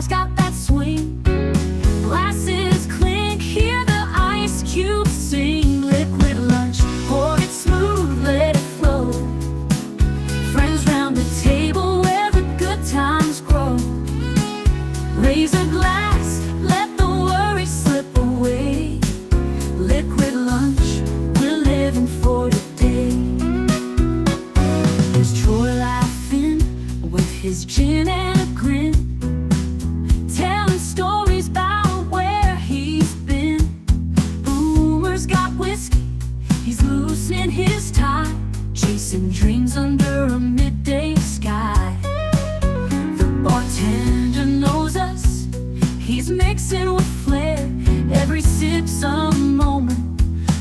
car's got that swing. Glasses clink, hear the ice cubes sing. Liquid lunch, pour it smooth, let it flow. Friends round the table where the good times grow. Raise a glass, let the worries slip away. Liquid lunch, we're living for today. There's Troy laughing with his gin and a grin, telling stories about where he's been. Boomer's got whiskey, he's loosening his tie, chasing dreams under a midday sky. The bartender knows us, he's mixing with flair. Every sip's a moment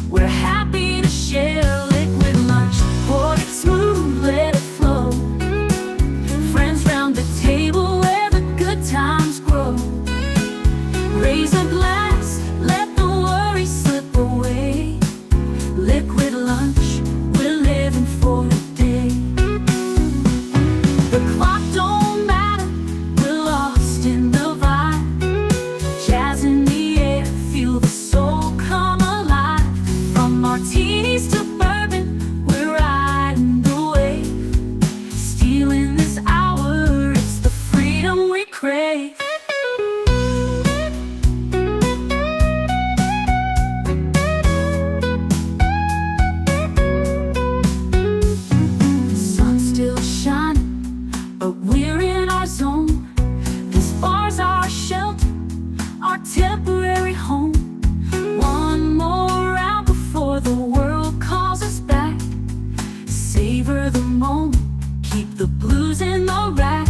we're happy to share. Liquid lunch, pour it smooth, let it flow. Friends round the table where the good times grow. Raise a glass, let the worries slip away. Liquid lunch, we're living for today. The clock don't matter, we're lost in the vibe. Jazz in the air, feel the soul come alive. From martinis to bourbon, we're riding the wave. Stealing this hour, it's the freedom we crave. The sun's still shining, but we're in our zone. This bar's our shelter, our temporary home. One more round before the world calls us back. Savor the moment, keep the blues in the rack.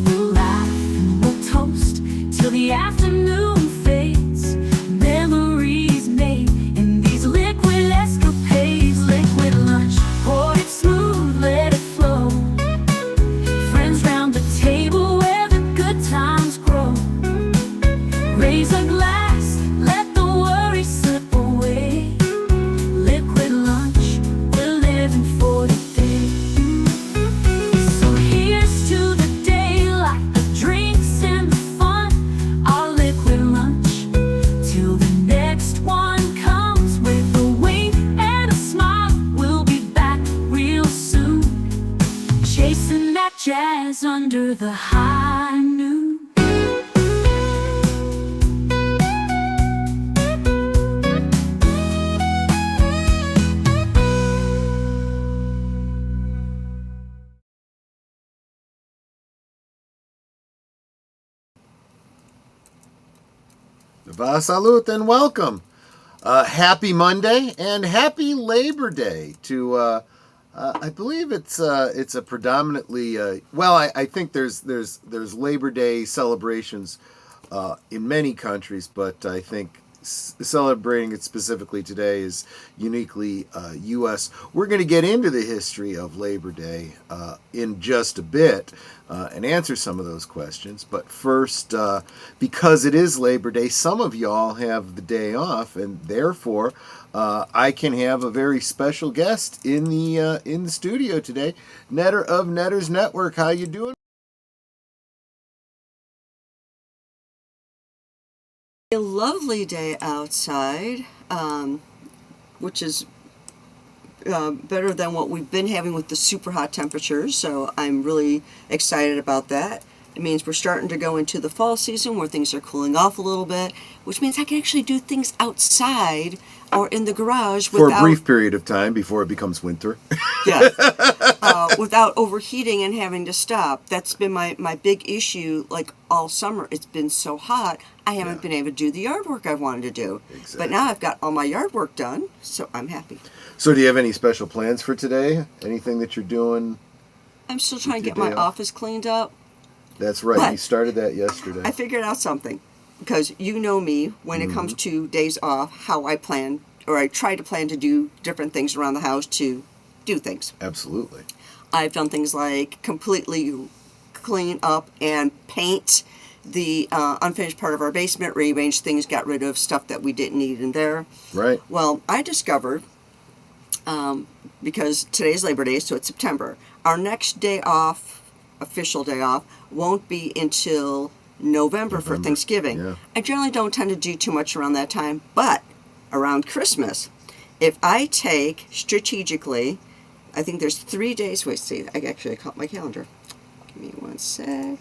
We'll laugh and we'll toast till the afternoon fades. Memories made in these liquid escapades. Liquid lunch, pour it smooth, let it flow. Friends round the table where the good times grow. Raise a glass, let the worries slip away. Liquid lunch, we're living for today. So here's to the daylight, the drinks and the fun. Our liquid lunch, till the next one comes. With a wink and a smile, we'll be back real soon. Chasing that jazz under the high noon. Salute and welcome. Happy Monday and happy Labor Day to I believe it's a predominantly I think there's Labor Day celebrations in many countries, but I think celebrating it specifically today is uniquely U.S. We're going to get into the history of Labor Day in just a bit and answer some of those questions. But first, because it is Labor Day, some of y'all have the day off, and therefore I can have a very special guest in the studio today. Netter of Netters Network, how you doing? A lovely day outside, which is better than what we've been having with the super hot temperatures, so I'm really excited about that. It means we're starting to go into the fall season where things are cooling off a little bit, which means I can actually do things outside or in the garage for a brief period of time before it becomes winter. Yeah, without overheating and having to stop. That's been my big issue. Like all summer, it's been so hot, I haven't been able to do the yard work I wanted to do. Exactly. But now I've got all my yard work done, so I'm happy. So do you have any special plans for today? Anything that you're doing? I'm still trying to get my office cleaned up. That's right. You started that yesterday. I figured out something, because you know me when it comes to days off, how I plan, or I try to plan to do different things around the house to do things. Absolutely. I've done things like completely clean up and paint the unfinished part of our basement, rearrange things, got rid of stuff that we didn't need in there. Right. Well, I discovered, because today's Labor Day, so it's September, our next day off, official day off, won't be until November for Thanksgiving. Yeah. I generally don't tend to do too much around that time, but around Christmas, if I take strategically, I think there's 3 days. Wait, see, I caught my calendar. Give me one sec.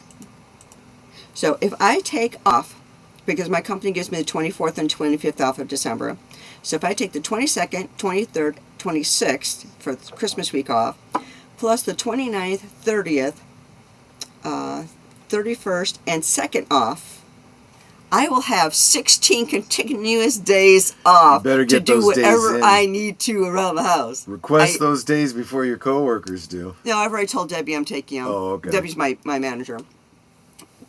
So if I take off, because my company gives me the 24th and 25th off of December, so if I take the 22nd, 23rd, 26th for Christmas week off, plus the 29th, 30th, 31st, and 2nd off, I will have 16 continuous days off better to get do those days whatever in. I need to around the house. Request those days before your coworkers do. No, I've already told Debbie I'm taking them. Oh, okay. Debbie's my manager.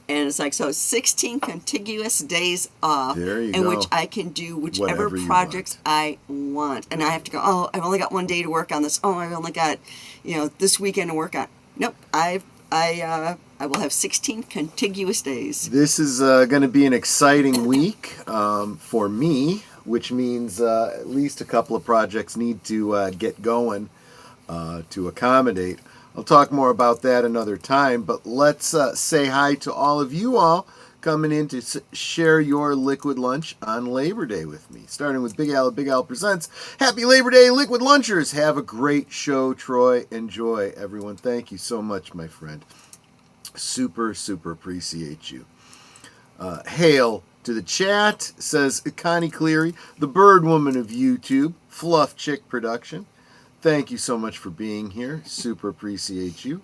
And it's like, so 16 contiguous days off There you in go. which I can do whichever Whatever you projects I want. And I have to go, oh, I've only got 1 day to work on this. Oh, I've only got, this weekend to work on. Nope, I will have 16 contiguous days. This is going to be an exciting week for me, which means at least a couple of projects need to get going to accommodate. I'll talk more about that another time, but let's say hi to all of you all coming in to share your liquid lunch on Labor Day with me. Starting with Big Al. Big Al Presents. Happy Labor Day, Liquid Lunchers. Have a great show, Troy. Enjoy, everyone. Thank you so much, my friend. Super, super appreciate you. Hail to the chat, says Connie Cleary, the bird woman of YouTube, Fluff Chick Production. Thank you so much for being here. Super appreciate you.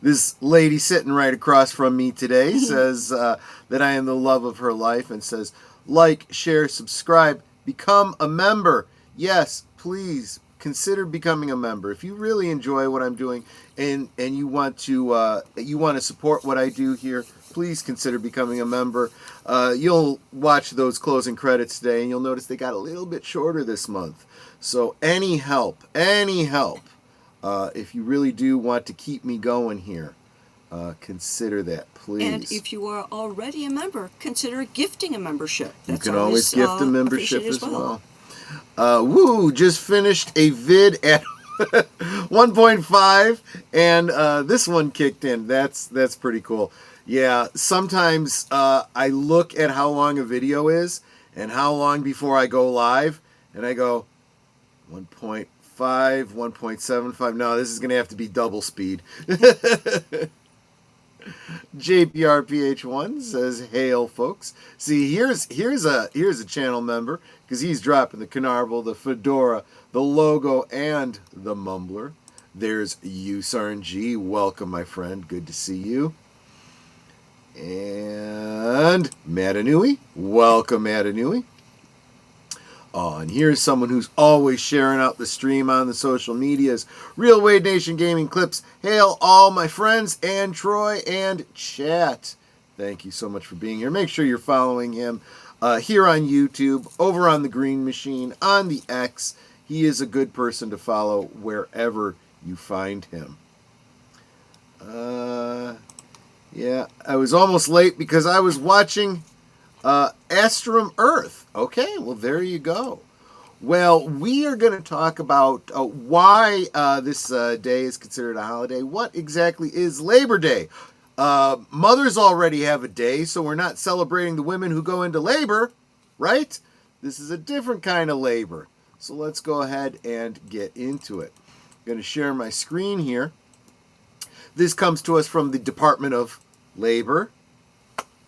This lady sitting right across from me today says that I am the love of her life and says, like, share, subscribe, become a member. Yes, please consider becoming a member. If you really enjoy what I'm doing and you want to support what I do here, please consider becoming a member. You'll watch those closing credits today and you'll notice they got a little bit shorter this month. So any help, if you really do want to keep me going here, consider that, please. And if you are already a member, consider gifting a membership. You can always gift a membership appreciated as well. Just finished a vid at 1.5, and this one kicked in. That's pretty cool. Yeah, sometimes I look at how long a video is and how long before I go live, and I go 1.5, 1.75. No, this is going to have to be double speed. JPRPH1 says, "Hail, folks." See, here's a channel member because he's dropping the Canarble, the Fedora, the logo, and the Mumbler. There's ussarn. Welcome, my friend. Good to see you. And Matanui. Welcome, Matanui. Oh, and here's someone who's always sharing out the stream on the social medias. Real Wade Nation Gaming Clips. Hail all my friends and Troy and chat. Thank you so much for being here. Make sure you're following him here on YouTube, over on the Green Machine, on the X. He is a good person to follow wherever you find him. Yeah, I was almost late because I was watching Astrum Earth. Okay, well, there you go. Well, we are going to talk about why this day is considered a holiday. What exactly is Labor Day? Mothers already have a day, so we're not celebrating the women who go into labor, right? This is a different kind of labor. So let's go ahead and get into it. I'm going to share my screen here. This comes to us from the Department of Labor.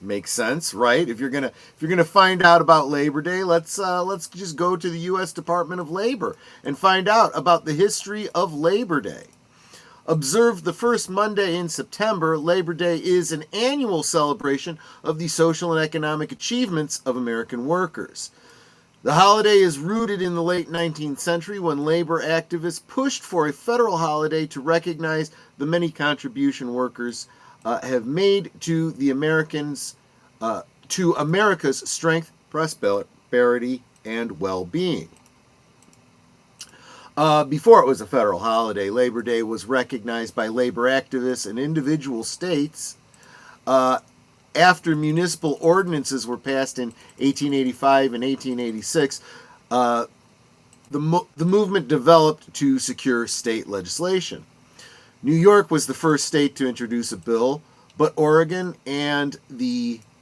Makes sense, right? If you're gonna find out about Labor Day, let's just go to the U.S. Department of Labor and find out about the history of Labor Day. Observed the first Monday in September, Labor Day is an annual celebration of the social and economic achievements of American workers. The holiday is rooted in the late 19th century when labor activists pushed for a federal holiday to recognize the many contribution workers have made to the Americans, to America's strength, prosperity, and well-being. Before it was a federal holiday, Labor Day was recognized by labor activists in individual states. After municipal ordinances were passed in 1885 and 1886, the movement developed to secure state legislation. New York was the first state to introduce a bill but Oregon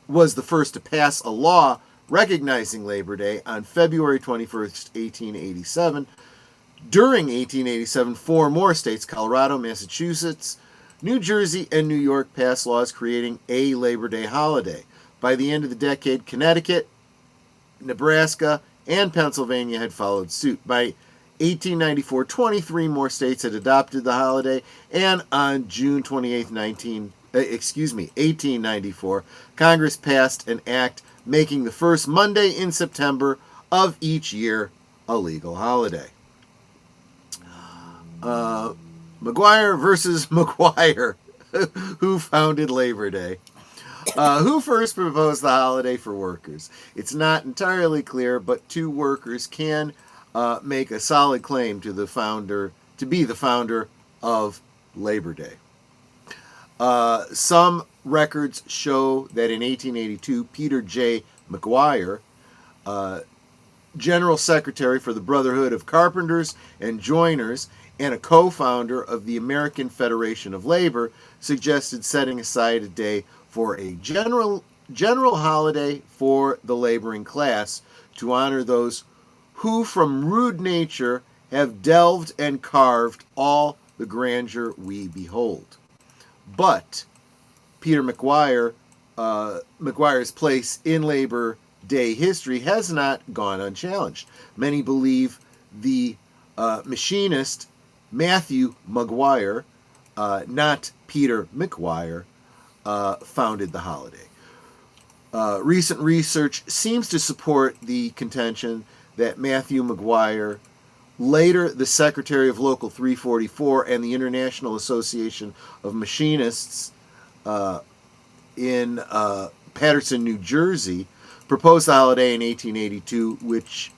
was the first to pass a law recognizing Labor Day on February 21st, 1887. During 1887, 4 more states, Colorado, Massachusetts, New Jersey, and New York, passed laws creating a Labor Day holiday. By the end of the decade, Connecticut, Nebraska, and Pennsylvania had followed suit. By 1894, 23 more states had adopted the holiday, and on June 28, 1894, Congress passed an act making the first Monday in September of each year a legal holiday. McGuire versus McGuire. Who founded Labor Day? Who first proposed the holiday for workers? It's not entirely clear, but 2 workers can make a solid claim to be the founder of Labor Day. Some records show that in 1882, Peter J. McGuire, General Secretary for the Brotherhood of Carpenters and Joiners and a co-founder of the American Federation of Labor, suggested setting aside a day for a general holiday for the laboring class to honor those who from rude nature have delved and carved all the grandeur we behold. But Peter McGuire's place in Labor Day history has not gone unchallenged. Many believe the machinist Matthew McGuire, not Peter McGuire, founded the holiday. Recent research seems to support the contention that Matthew McGuire, later the Secretary of Local 344 and the International Association of Machinists in Paterson, New Jersey, proposed the holiday in 1882,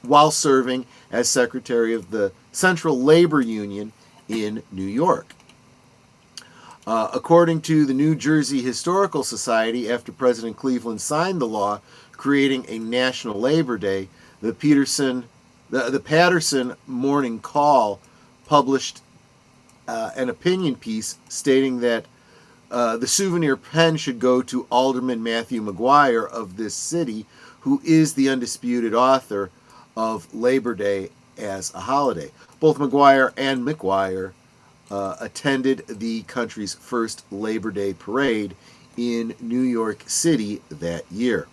while serving as Secretary of the Central Labor Union in New York. According to the New Jersey Historical Society, after President Cleveland signed the law creating a national Labor Day, the Paterson Morning Call published an opinion piece stating that the souvenir pen should go to Alderman Matthew McGuire of this city, who is the undisputed author of Labor Day as a holiday. Both McGuire and McGuire attended the country's first Labor Day parade in New York City that year.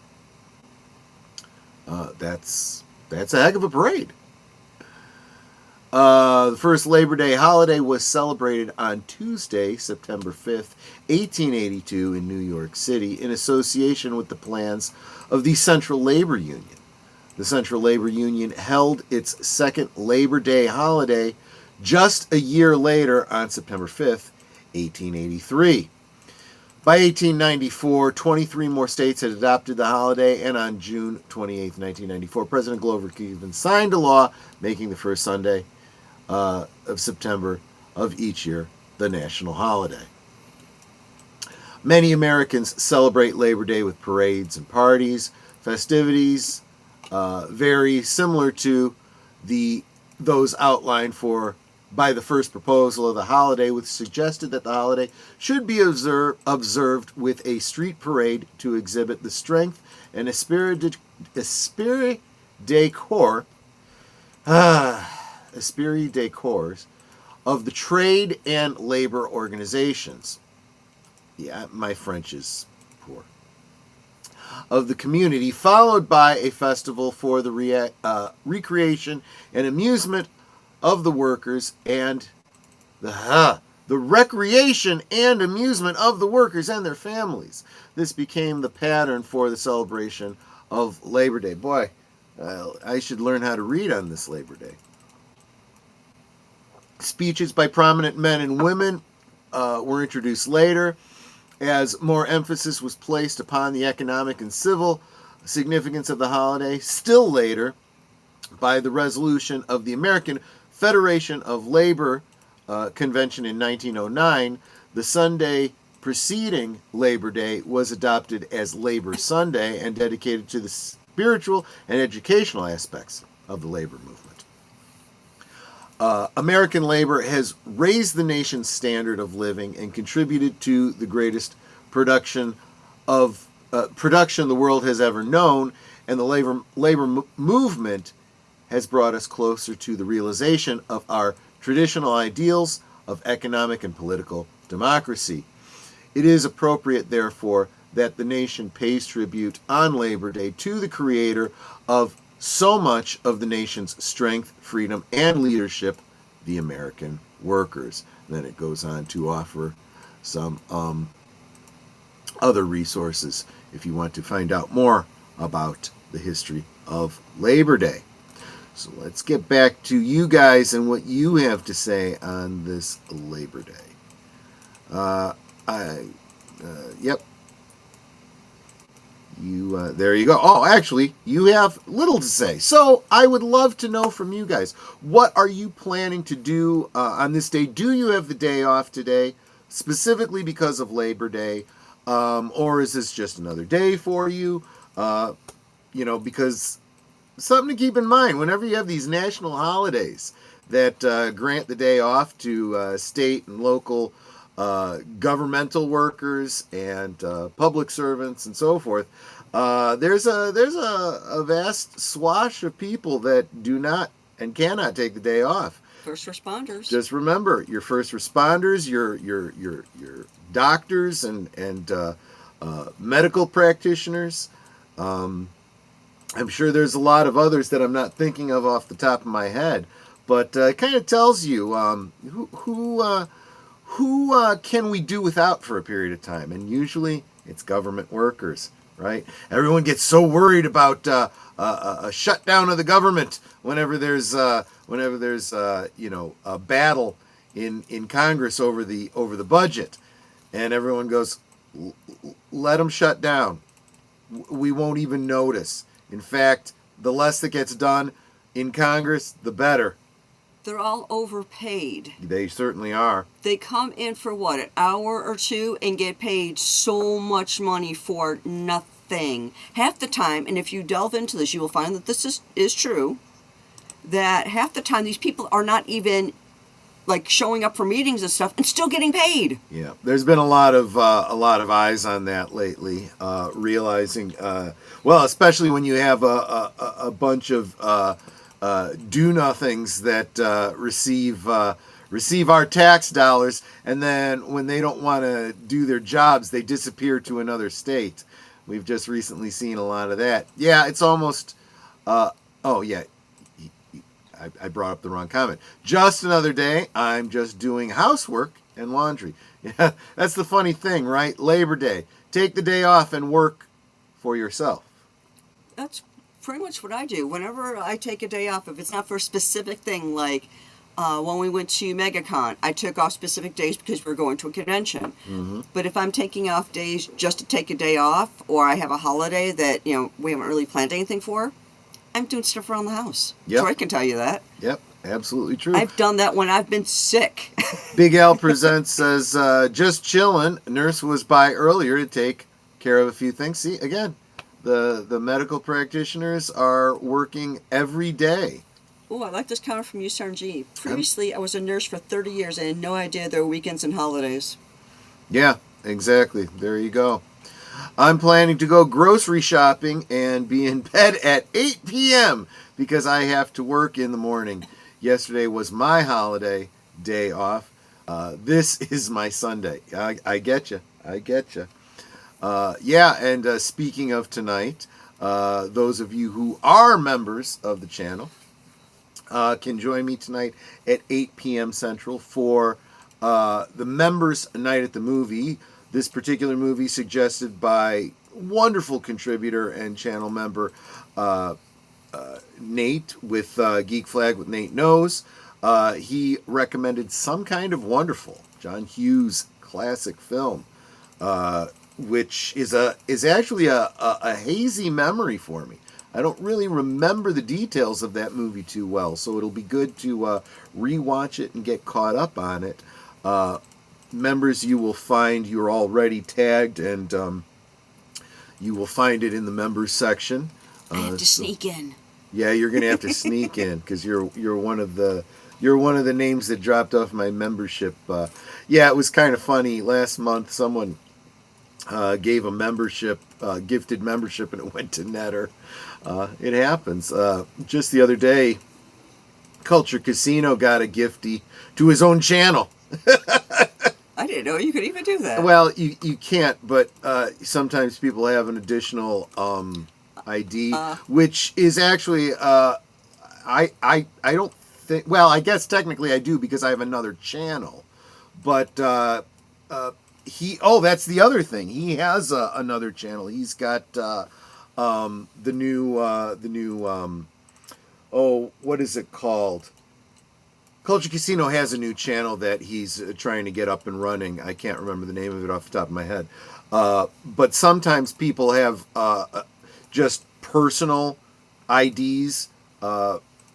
That's a heck of a parade. The first Labor Day holiday was celebrated on Tuesday, September 5th, 1882 in New York City in association with the plans of the Central Labor Union. The Central Labor Union held its second Labor Day holiday just a year later on September 5th, 1883. By 1894, 23 more states had adopted the holiday, and on June 28, 1994, President Grover Cleveland signed a law making the first Sunday of September of each year the national holiday. Many Americans celebrate Labor Day with parades and parties. Festivities very similar to those outlined by the first proposal of the holiday, which suggested that the holiday should be observed with a street parade to exhibit the strength and esprit de corps of the trade and labor organizations. Yeah, my French is poor. Of the community, followed by a festival for the recreation and amusement of the workers and the recreation and amusement of the workers and their families. This became the pattern for the celebration of Labor Day. Boy, I should learn how to read on this Labor Day. Speeches by prominent men and women were introduced later, as more emphasis was placed upon the economic and civil significance of the holiday. Still later, by the resolution of the American Federation of Labor Convention in 1909, the Sunday preceding Labor Day was adopted as Labor Sunday and dedicated to the spiritual and educational aspects of the labor movement. American labor has raised the nation's standard of living and contributed to the greatest production the world has ever known, and the labor movement has brought us closer to the realization of our traditional ideals of economic and political democracy. It is appropriate, therefore, that the nation pays tribute on Labor Day to the creator of so much of the nation's strength, freedom, and leadership, the American workers. And then it goes on to offer some other resources if you want to find out more about the history of Labor Day. So let's get back to you guys and what you have to say on this Labor Day. Yep. There you go. Oh, actually, you have little to say. So I would love to know from you guys, what are you planning to do on this day? Do you have the day off today, specifically because of Labor Day? Or is this just another day for you? Because something to keep in mind, whenever you have these national holidays that grant the day off to state and local governmental workers and public servants and so forth, there's a vast swath of people that do not and cannot take the day off. First responders. Just remember, your first responders, your doctors and medical practitioners. I'm sure there's a lot of others that I'm not thinking of off the top of my head, but it kind of tells you who can we do without for a period of time, and usually it's government workers, right? Everyone gets so worried about a shutdown of the government whenever there's a battle in Congress over the budget, and everyone goes, let them shut down. We won't even notice. In fact, the less that gets done in Congress, the better. They're all overpaid. They certainly are. They come in for what, an hour or two and get paid so much money for nothing. Half the time, and if you delve into this, you will find that this is true, that half the time these people are not even like showing up for meetings and stuff and still getting paid. Yeah, there's been a lot of eyes on that lately, realizing, especially when you have a bunch of do-nothings that receive our tax dollars, and then when they don't want to do their jobs, they disappear to another state. We've just recently seen a lot of that. Yeah, it's almost. I brought up the wrong comment. Just another day. I'm just doing housework and laundry. Yeah, that's the funny thing, right? Labor Day. Take the day off and work for yourself. That's pretty much what I do. Whenever I take a day off, if it's not for a specific thing, like when we went to MegaCon, I took off specific days because we were going to a convention. Mm-hmm. But if I'm taking off days just to take a day off, or I have a holiday that we haven't really planned anything for, I'm doing stuff around the house. Yep. Troy can tell you that. Yep, absolutely true. I've done that when I've been sick. Big Al Presents says, just chillin'. Nurse was by earlier to take care of a few things. See, again, the medical practitioners are working every day. Oh, I like this comment from ussarn. Previously, I was a nurse for 30 years and had no idea there were weekends and holidays. Yeah, exactly. There you go. I'm planning to go grocery shopping and be in bed at 8 p.m. because I have to work in the morning. Yesterday was my holiday day off. This is my Sunday. I get you. And speaking of tonight, those of you who are members of the channel can join me tonight at 8 p.m. Central for the Members Night at the Movie. This particular movie suggested by wonderful contributor and channel member Nate with Geek Flag with Nate Knows. He recommended Some Kind of Wonderful, John Hughes' classic film, which is actually a hazy memory for me. I don't really remember the details of that movie too well, so it'll be good to rewatch it and get caught up on it. Members, you will find you're already tagged, and you will find it in the members section. I have to sneak in. Yeah, you're gonna have to sneak in because you're one of the names that dropped off my membership. It was kind of funny last month. Someone gave a membership, gifted membership, and it went to Netter. It happens. Just the other day, Culture Casino got a gifty to his own channel. I didn't know you could even do that. Well, you can't, but sometimes people have an additional ID, which is actually I don't think. Well, I guess technically I do because I have another channel, but that's the other thing. He has another channel. He's got the new what is it called? Culture Casino has a new channel that he's trying to get up and running. I can't remember the name of it off the top of my head. But sometimes people have just personal IDs,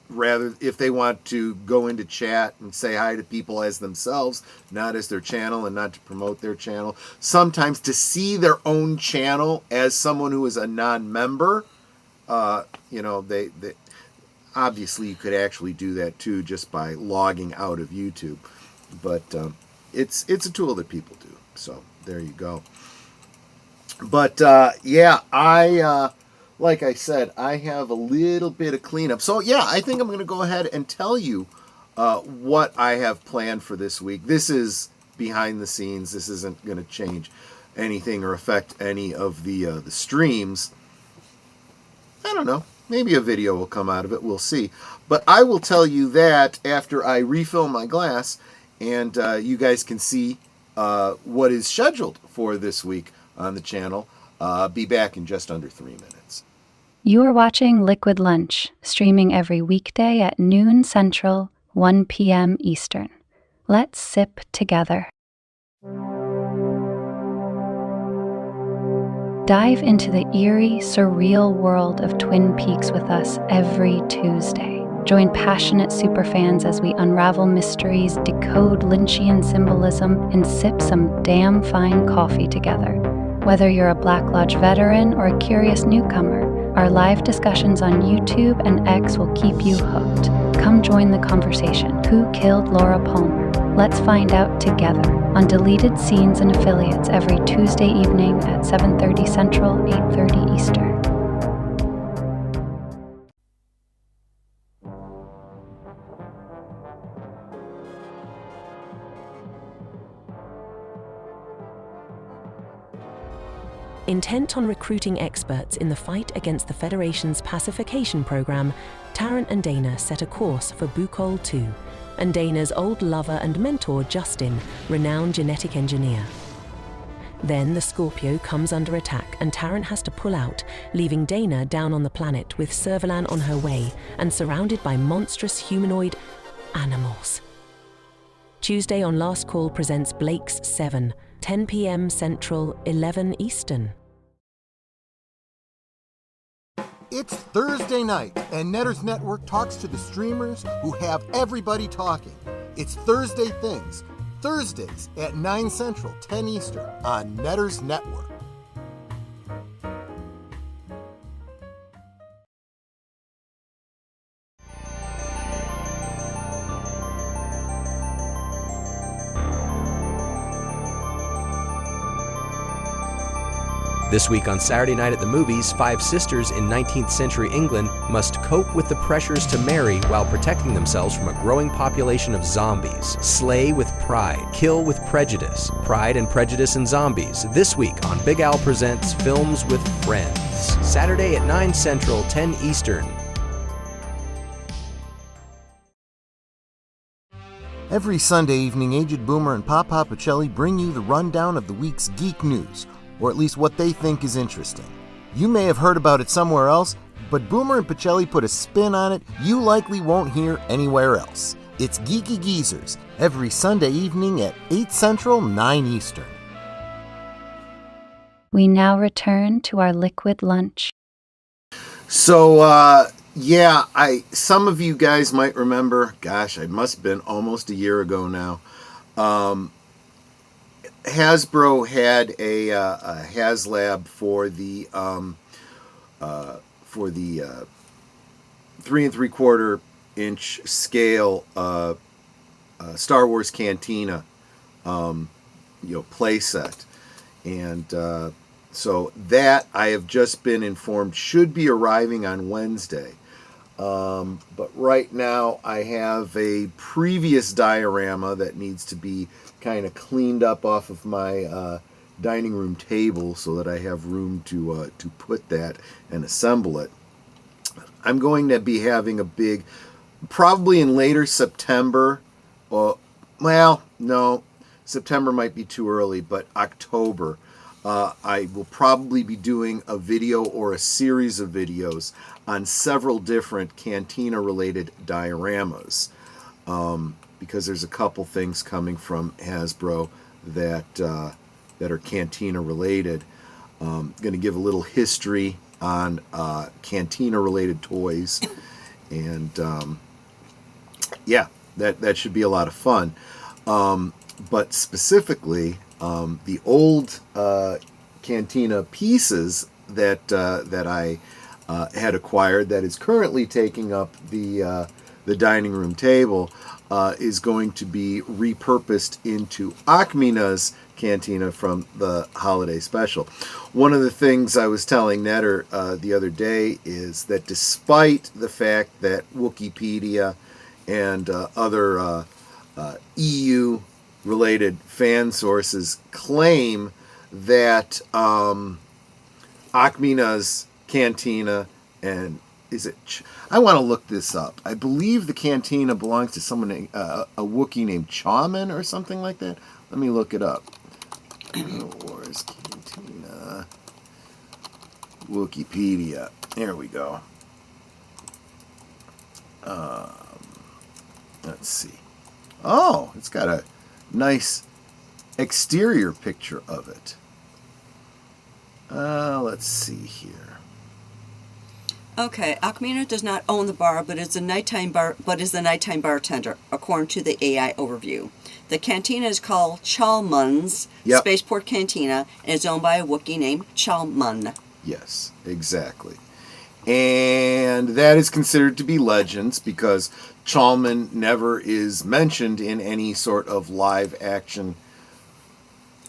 rather if they want to go into chat and say hi to people as themselves, not as their channel and not to promote their channel. Sometimes to see their own channel as someone who is a non-member, they obviously, you could actually do that too just by logging out of YouTube, but it's a tool that people do. So there you go. But I like I said, I have a little bit of cleanup. So yeah, I think I'm going to go ahead and tell you what I have planned for this week. This is behind the scenes. This isn't going to change anything or affect any of the streams. I don't know. Maybe a video will come out of it. We'll see. But I will tell you that after I refill my glass, and you guys can see what is scheduled for this week on the channel. Be back in just under 3 minutes. You are watching Liquid Lunch, streaming every weekday at noon Central, 1 p.m. Eastern. Let's sip together. Dive into the eerie, surreal world of Twin Peaks with us every Tuesday. Join passionate superfans as we unravel mysteries, decode Lynchian symbolism, and sip some damn fine coffee together. Whether you're a Black Lodge veteran or a curious newcomer, our live discussions on YouTube and X will keep you hooked. Come join the conversation. Who killed Laura Palmer? Let's find out together on Deleted Scenes and Affiliates every Tuesday evening at 7:30 Central, 8:30 Eastern. Intent on recruiting experts in the fight against the Federation's pacification program, Tarrant and Dana set a course for Bukol 2, and Dana's old lover and mentor, Justin, renowned genetic engineer. Then the Scorpio comes under attack and Tarrant has to pull out, leaving Dana down on the planet with Servalan on her way and surrounded by monstrous humanoid animals. Tuesday on Last Call presents Blake's 7, 10 p.m. Central, 11 Eastern. It's Thursday night, and Netter's Network talks to the streamers who have everybody talking. It's Thursday Things, Thursdays at 9 Central, 10 Eastern on Netter's Network. This week on Saturday Night at the Movies, 5 sisters in 19th century England must cope with the pressures to marry while protecting themselves from a growing population of zombies. Slay with pride, kill with prejudice. Pride and Prejudice and Zombies. This week on Big Al Presents Films with Friends. Saturday at 9 Central, 10 Eastern. Every Sunday evening, Aged Boomer and Papa Pacelli bring you the rundown of the week's geek news, or at least what they think is interesting. You may have heard about it somewhere else, but Boomer and Pacelli put a spin on it you likely won't hear anywhere else. It's Geeky Geezers, every Sunday evening at 8 Central, 9 Eastern. We now return to our liquid lunch. So, some of you guys might remember, gosh, it must have been almost a year ago now, Hasbro had a HasLab for the 3 3/4 inch scale Star Wars Cantina, play set, And so that, I have just been informed, should be arriving on Wednesday. But right now I have a previous diorama that needs to be kind of cleaned up off of my dining room table so that I have room to put that and assemble it. I'm going to be having a big, probably in later September, well, no, September might be too early, but October, I will probably be doing a video or a series of videos on several different Cantina-related dioramas, because there's a couple things coming from Hasbro that are Cantina-related. Going to give a little history on Cantina-related toys, and yeah, that should be a lot of fun. But specifically, the old Cantina pieces that I had acquired, that is currently taking up the dining room table, is going to be repurposed into Akmina's Cantina from the holiday special. One of the things I was telling Netter the other day is that despite the fact that Wikipedia and other EU related fan sources claim that Akmina's Cantina, and is it, I want to look this up. I believe the Cantina belongs to someone named, a Wookiee named Chawman or something like that. Let me look it up. Wars Cantina Wikipedia. There we go. Let's see. Oh, it's got a nice exterior picture of it. Let's see here. Okay, Akmina does not own the bar, but is the nighttime bartender, according to the AI overview. The cantina is called Chalmun's Spaceport Cantina and is owned by a Wookiee named Chalmun. Yes, exactly. And that is considered to be legends because Chalmun never is mentioned in any sort of live action.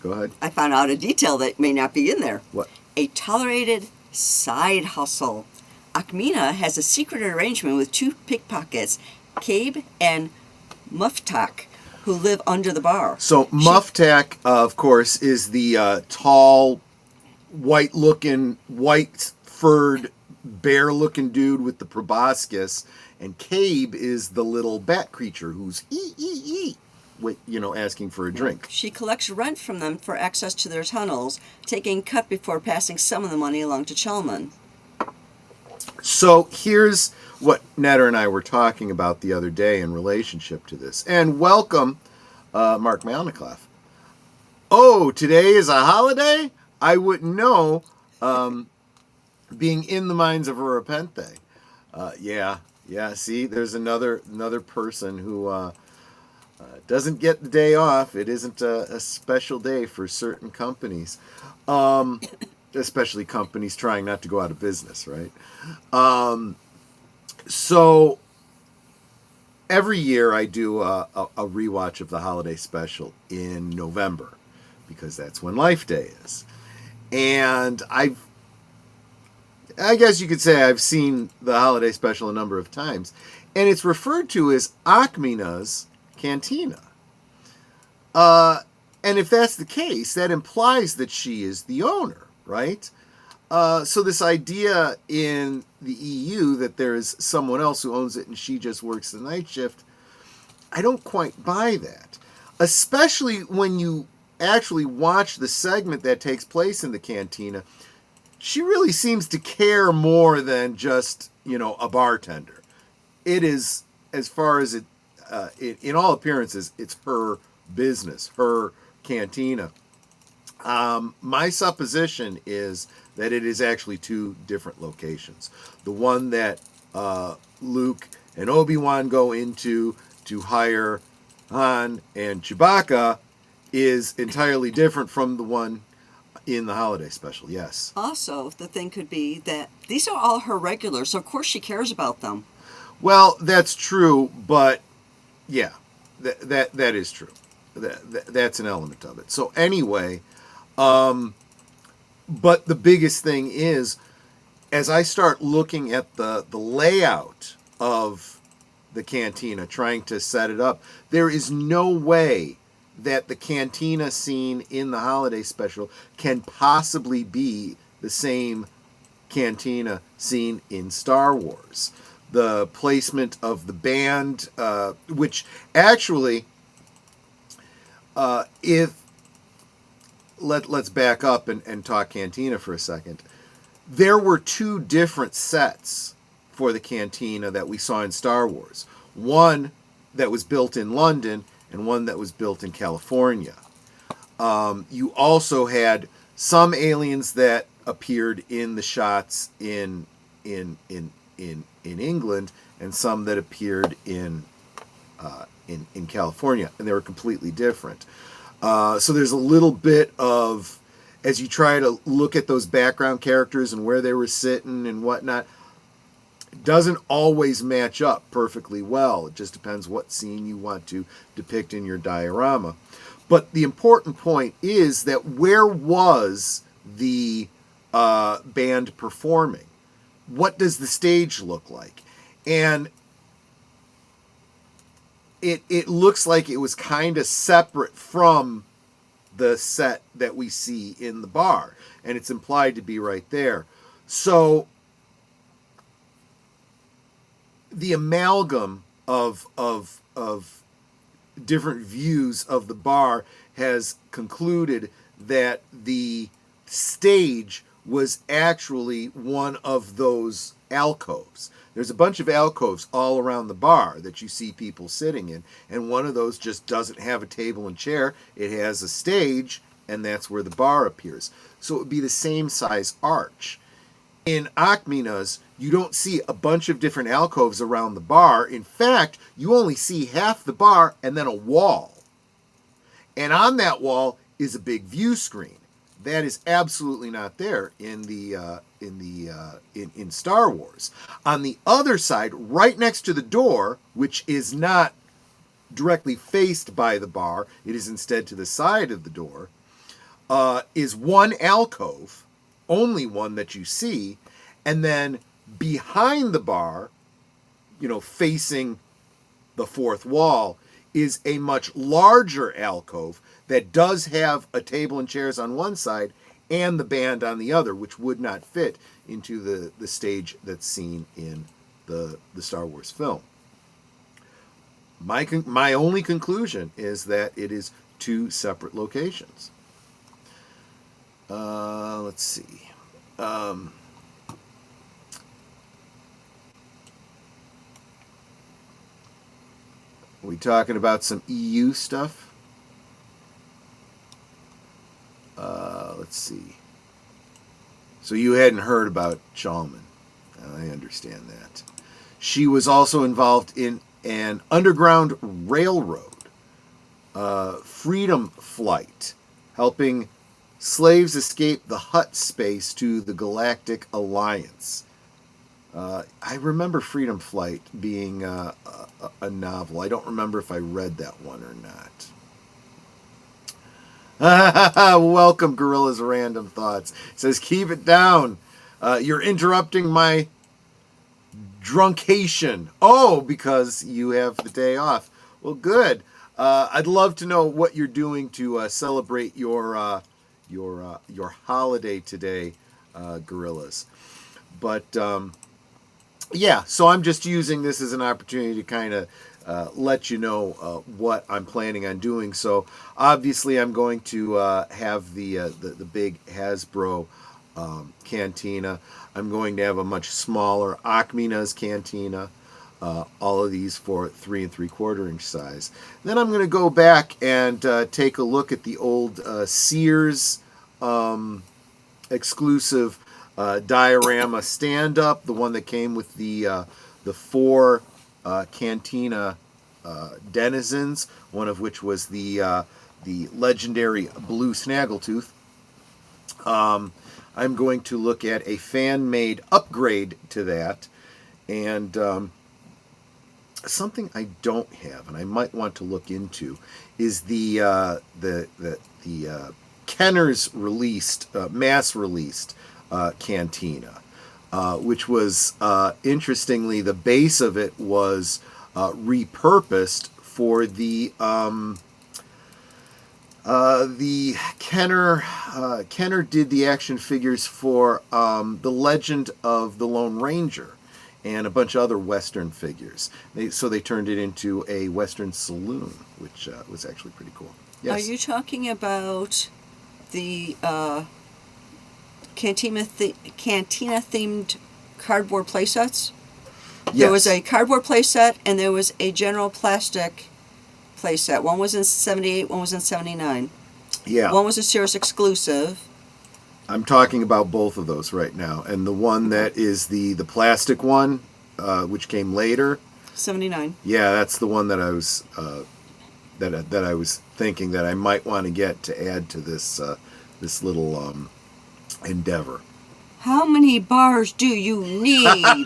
Go ahead. I found out a detail that may not be in there. What? A tolerated side hustle. Akmina has a secret arrangement with two pickpockets, Cabe and Muftak, who live under the bar. So Muftak, of course, is the tall, white-looking, white-furred, bear-looking dude with the proboscis, and Cabe is the little bat creature who's asking for a drink. She collects rent from them for access to their tunnels, taking cut before passing some of the money along to Chalmun. So here's what Netter and I were talking about the other day in relationship to this. And welcome, Mark Malniclough. Oh, today is a holiday? I wouldn't know, being in the minds of a repente. Yeah, see, there's another person who doesn't get the day off. It isn't a special day for certain companies. Especially companies trying not to go out of business, right? So every year I do a rewatch of the holiday special in November because that's when Life Day is. And I guess you could say I've seen the holiday special a number of times, and it's referred to as Akmina's Cantina. And if that's the case, that implies that she is the owner, right? So this idea in the EU that there is someone else who owns it and she just works the night shift, I don't quite buy that. Especially when you actually watch the segment that takes place in the cantina. She really seems to care more than just, a bartender. It is, as far as in all appearances, it's her business, her cantina. My supposition is that it is actually two different locations. The one that Luke and Obi-Wan go into to hire Han and Chewbacca is entirely different from the one in the holiday special, yes. Also, the thing could be that these are all her regulars, so of course she cares about them. Well, that's true, but yeah, that is true. That's an element of it. So anyway, But the biggest thing is, as I start looking at the layout of the cantina, trying to set it up, there is no way that the cantina scene in the holiday special can possibly be the same cantina scene in Star Wars. The placement of the band, which actually, let's back up and talk cantina for a second. There were two different sets for the cantina that we saw in Star Wars. One that was built in London and one that was built in California. You also had some aliens that appeared in the shots in England, and some that appeared in California, and they were completely different. So there's a little bit of, as you try to look at those background characters and where they were sitting and whatnot, it doesn't always match up perfectly well. It just depends what scene you want to depict in your diorama. But the important point is that where was the band performing? What does the stage look like? And it looks like it was kind of separate from the set that we see in the bar, and it's implied to be right there. So the amalgam of different views of the bar has concluded that the stage was actually one of those alcoves. There's a bunch of alcoves all around the bar that you see people sitting in, and one of those just doesn't have a table and chair. It has a stage, and that's where the bar appears. So it would be the same size arch. In Ackmina's, you don't see a bunch of different alcoves around the bar. In fact, you only see half the bar and then a wall. And on that wall is a big view screen. That is absolutely not there in Star Wars. On the other side, right next to the door, which is not directly faced by the bar, it is instead to the side of the door, is one alcove, only one that you see, and then behind the bar, facing the fourth wall, is a much larger alcove that does have a table and chairs on one side and the band on the other, which would not fit into the stage that's seen in the Star Wars film. My only conclusion is that it is two separate locations. Let's see. We talking about some EU stuff? Let's see. So you hadn't heard about Chalman. I understand that. She was also involved in an underground railroad, freedom flight, helping slaves escape the Hutt space to the Galactic Alliance. I remember Freedom Flight being a novel. I don't remember if I read that one or not. Welcome, Gorilla's Random Thoughts. It says, keep it down. You're interrupting my druncation. Oh, because you have the day off. Well, good. I'd love to know what you're doing to celebrate your holiday today, Gorillas. But yeah, so I'm just using this as an opportunity to kind of let you know what I'm planning on doing. So obviously I'm going to have the big Hasbro cantina. I'm going to have a much smaller Ackmina's cantina. All of these for 3 3/4 inch size. Then I'm going to go back and take a look at the old Sears exclusive diorama stand-up, the one that came with the 4 cantina denizens, one of which was the legendary blue snaggletooth. I'm going to look at a fan-made upgrade to that, and something I don't have and I might want to look into is the Kenner's mass-released cantina, which was, interestingly, the base of it was repurposed for the Kenner did the action figures for The Legend of the Lone Ranger and a bunch of other Western figures. So they turned it into a Western saloon, which was actually pretty cool. Yes. Are you talking about the cantina-themed cardboard playsets? Yes. There was a cardboard playset and there was a general plastic playset. One was in 78, one was in 79. Yeah. One was a Sears exclusive. I'm talking about both of those right now. And the one that is the plastic one, which came later. 79. Yeah, that's the one that I was that I was thinking that I might want to get to add to this this little endeavor. How many bars do you need?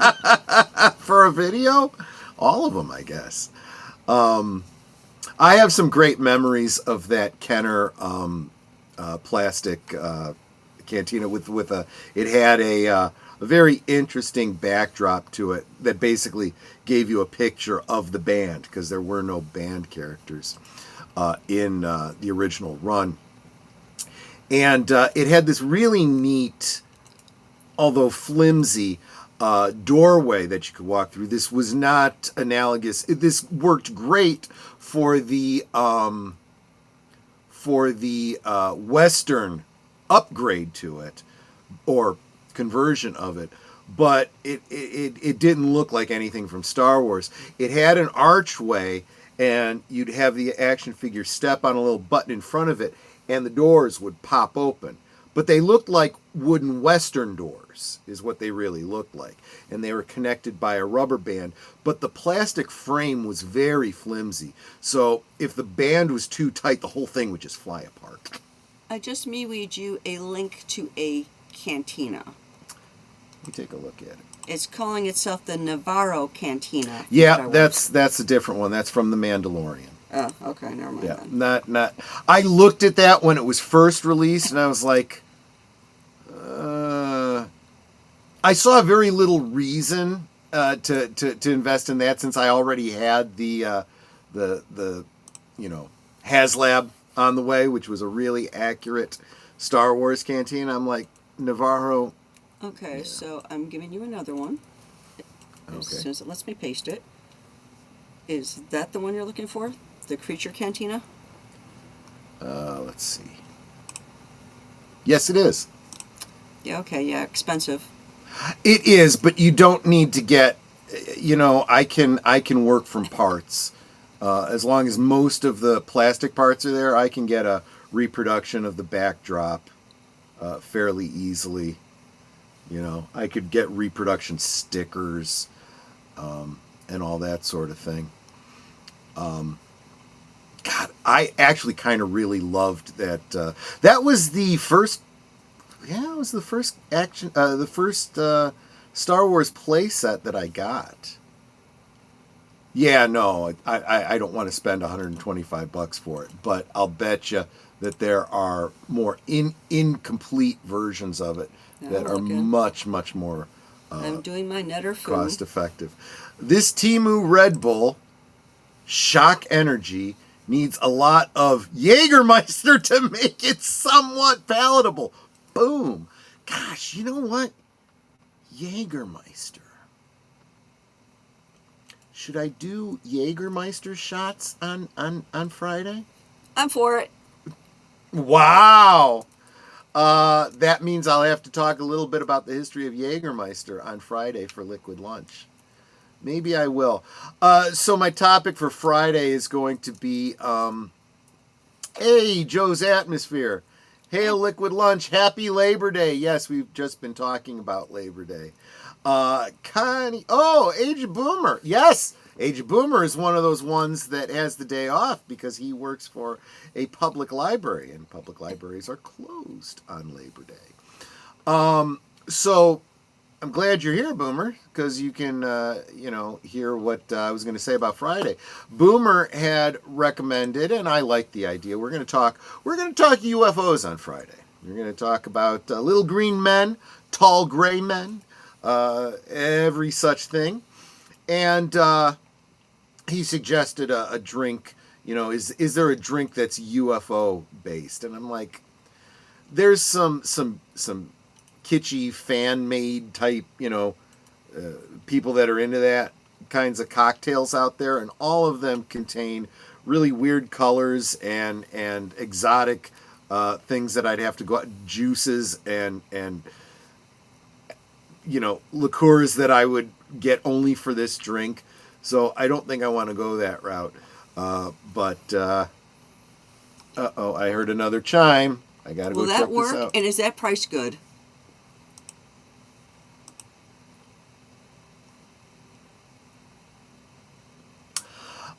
For a video? All of them, I guess. I have some great memories of that Kenner plastic cantina with a. It had a very interesting backdrop to it that basically gave you a picture of the band because there were no band characters in the original run, and it had this really neat, although flimsy, doorway that you could walk through. This was not analogous. This worked great for the Western upgrade to it or conversion of it, but it didn't look like anything from Star Wars. It had an archway, and you'd have the action figure step on a little button in front of it, and the doors would pop open. But they looked like wooden Western doors, is what they really looked like. And they were connected by a rubber band. But the plastic frame was very flimsy. So if the band was too tight, the whole thing would just fly apart. I just MeWe'd you a link to a cantina. Let me take a look at it. It's calling itself the Navarro Cantina. Yeah, that's a different one. That's from The Mandalorian. Oh, okay, never mind. Yeah, Then. not. I looked at that when it was first released, and I was like, I saw very little reason to invest in that since I already had the HasLab on the way, which was a really accurate Star Wars canteen. I'm like, Navarro. Okay, Yeah. so I'm giving you another one. As Okay. soon as it lets me paste it. Is that the one you're looking for? The Creature Cantina? Let's see. Yes, it is. Yeah, okay, yeah, expensive. It is, but you don't need to get. I can work from parts. As long as most of the plastic parts are there, I can get a reproduction of the backdrop fairly easily. I could get reproduction stickers and all that sort of thing. God, I actually kind of really loved that. That was the first. Yeah, it was the first Star Wars playset that I got. Yeah, no, I don't want to spend $125 for it, but I'll bet you that there are more incomplete versions of it that are much more I'm doing my Netter food. cost effective. This Temu Red Bull Shock Energy needs a lot of Jägermeister to make it somewhat palatable. Boom. Gosh, you know what? Jägermeister. Should I do Jägermeister shots on Friday? I'm for it. Wow. That means I'll have to talk a little bit about the history of Jägermeister on Friday for Liquid Lunch. Maybe I will. So my topic for Friday is going to be, hey, Joe's Atmosphere. Hail Liquid Lunch. Happy Labor Day. Yes, we've just been talking about Labor Day. Connie. Oh, Aged Boomer. Yes, Aged Boomer is one of those ones that has the day off because he works for a public library, and public libraries are closed on Labor Day. So I'm glad you're here, Boomer, because you can, hear what I was going to say about Friday. Boomer had recommended, and I like the idea. We're going to talk UFOs on Friday. We're going to talk about little green men, tall gray men, every such thing. And he suggested a drink. Is there a drink that's UFO based? And I'm like, there's some kitschy fan made type, people that are into that kinds of cocktails out there, and all of them contain really weird colors and exotic things that I'd have to go out, juices and liqueurs that I would get only for this drink. So I don't think I want to go that route. But I heard another chime. I gotta go check this out. Will that work? And is that price good?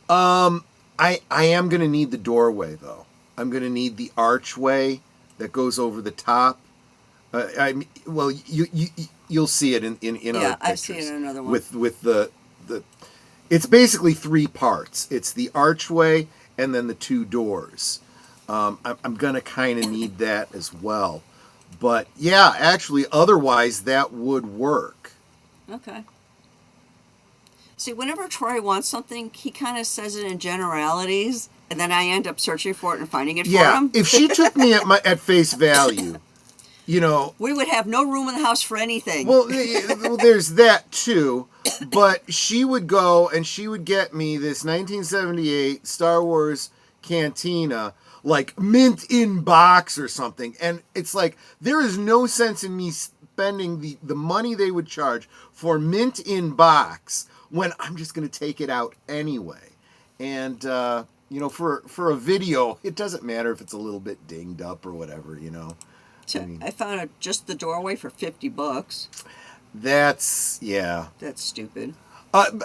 I am gonna need the doorway though. I'm gonna need the archway that goes over the top. You'll see it in other pictures. Yeah, I see it in another one. With the it's basically three parts. It's the archway and then the two doors. I'm gonna kind of need that as well. But yeah, actually, otherwise that would work. Okay. See, whenever Troy wants something, he kind of says it in generalities, and then I end up searching for it and finding it for him. If she took me at face value, we would have no room in the house for anything. Well, there's that too. But she would go and she would get me this 1978 Star Wars Cantina, like mint in box or something. And it's like, there is no sense in me spending the money they would charge for mint in box when I'm just going to take it out anyway. And, for a video, it doesn't matter if it's a little bit dinged up or whatever, I found just the doorway for $50. That's stupid.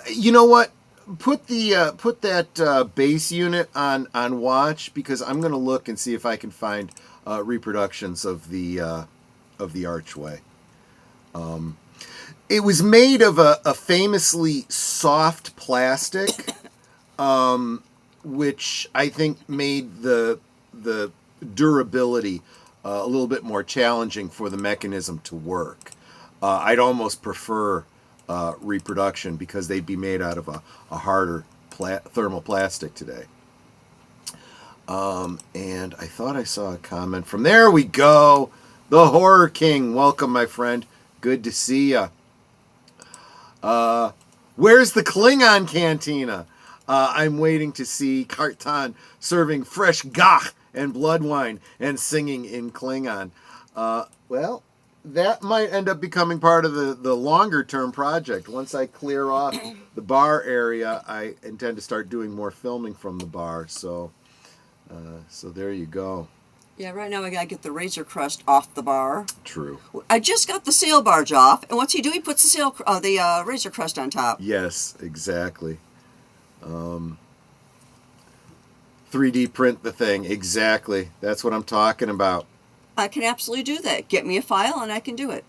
You know what? Put that base unit on watch, because I'm going to look and see if I can find reproductions of the archway. It was made of a famously soft plastic, which I think made the durability a little bit more challenging for the mechanism to work. I'd almost prefer reproduction, because they'd be made out of a harder thermoplastic today. And I thought I saw a comment from, there we go, the Horror King. Welcome, my friend. Good to see ya. Where's the Klingon Cantina? I'm waiting to see Kartan serving fresh gach and blood wine and singing in Klingon. Well, that might end up becoming part of the longer term project. Once I clear off the bar area, I intend to start doing more filming from the bar. So there you go. Yeah, right now I gotta get the Razor Crust off the bar. True. I just got the sail barge off, and what's he do? He puts the Razor Crust on top. Yes, exactly. 3D print the thing. Exactly. That's what I'm talking about. I can absolutely do that. Get me a file and I can do it.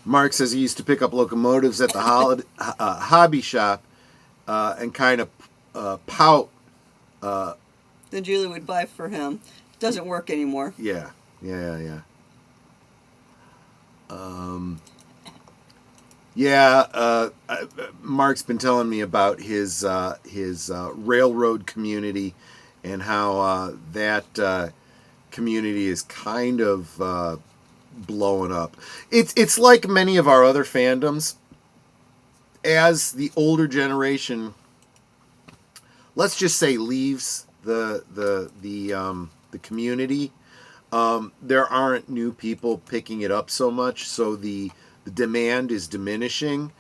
Mark says he used to pick up locomotives at the hobby shop and kind of pout. Then Julie would buy for him. Doesn't work anymore. Yeah. Mark's been telling me about his railroad community and how that community is kind of blowing up. It's like many of our other fandoms. As the older generation, let's just say, leaves the community, there aren't new people picking it up so much, so the demand is diminishing,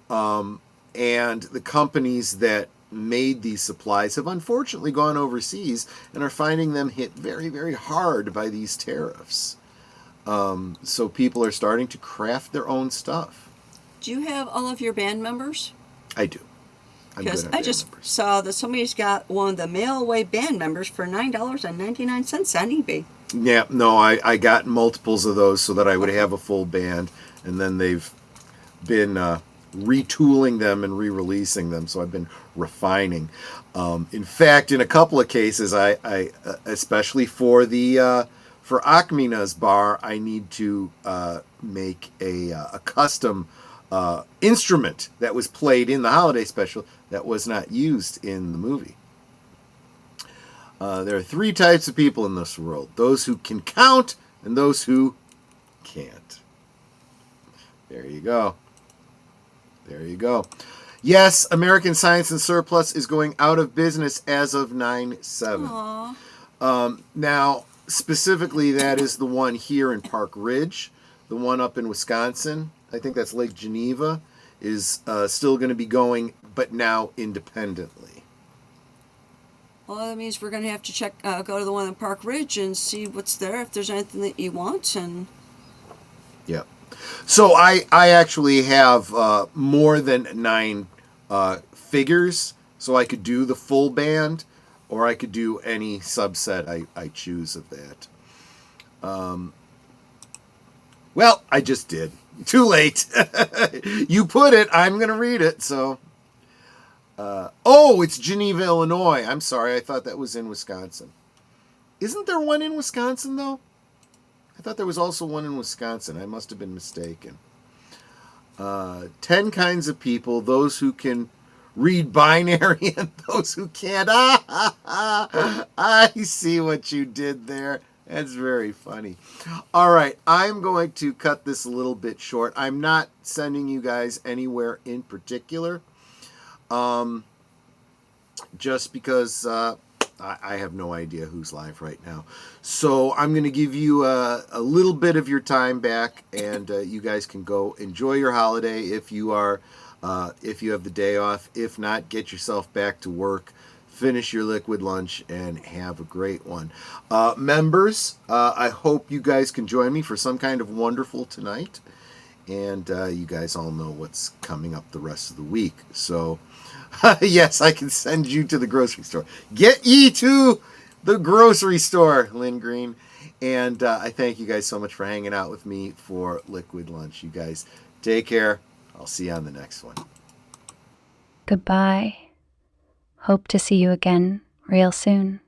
and the companies that made these supplies have unfortunately gone overseas and are finding them hit very, very hard by these tariffs. So people are starting to craft their own stuff. Do you have all of your band members? I do. Because I just saw that somebody's got one of the mail away band members for $9.99 on eBay. Yeah, no, I got multiples of those so that I would have a full band, and then they've been retooling them and re-releasing them, so I've been refining. In fact, in a couple of cases, I especially for the for Akmina's bar, I need to make a custom instrument that was played in the holiday special that was not used in the movie. There are three types of people in this world: those who can count and those who can't. There you go. There you go. Yes, American Science and Surplus is going out of business as of 9/7. Now, specifically, that is the one here in Park Ridge. The one up in Wisconsin, I think that's Lake Geneva, is still going to be going, but now independently. Well, that means we're going to have to go to the one in Park Ridge and see what's there, if there's anything that you want. And yeah. So I actually have more than 9 figures, so I could do the full band, or I could do any subset I choose of that. Well, I just did. Too late. You put it, I'm going to read it, so... it's Geneva, Illinois. I'm sorry, I thought that was in Wisconsin. Isn't there one in Wisconsin, though? I thought there was also one in Wisconsin. I must have been mistaken. 10 kinds of people, those who can read binary and those who can't. I see what you did there. That's very funny. All right, I'm going to cut this a little bit short. I'm not sending you guys anywhere in particular. Just because I have no idea who's live right now. So I'm going to give you a little bit of your time back, and you guys can go enjoy your holiday if you have the day off. If not, get yourself back to work, finish your liquid lunch, and have a great one. Members, I hope you guys can join me for some kind of wonderful tonight. And you guys all know what's coming up the rest of the week. So... yes, I can send you to the grocery store. Get ye to the grocery store, Lynn Green. And I thank you guys so much for hanging out with me for Liquid Lunch. You guys take care. I'll see you on the next one. Goodbye. Hope to see you again real soon.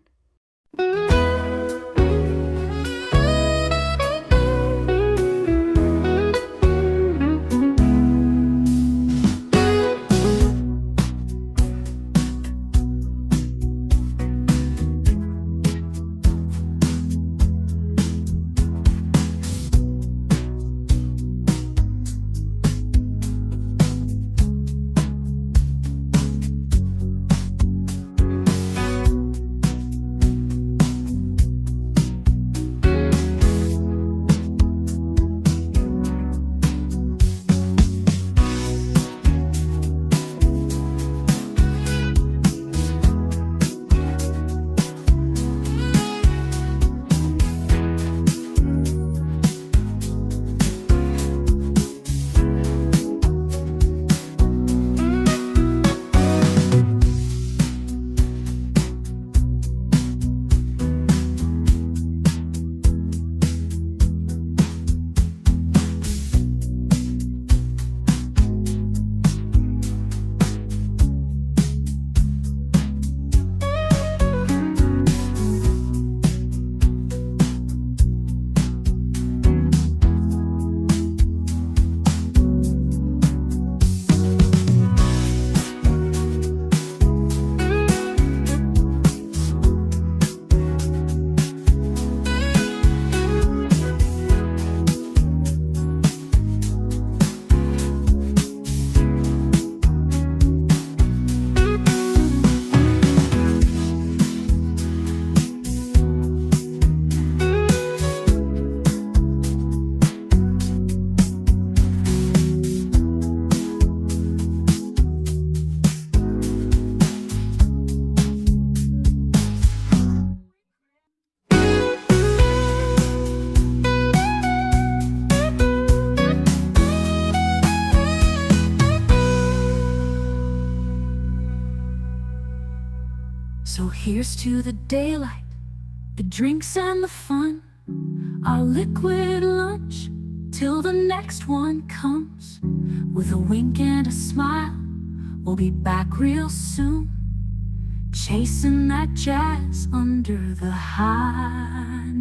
So here's to the daylight, the drinks and the fun. our liquid lunch till the next one comes. With a wink and a smile, we'll be back real soon, chasing that jazz under the high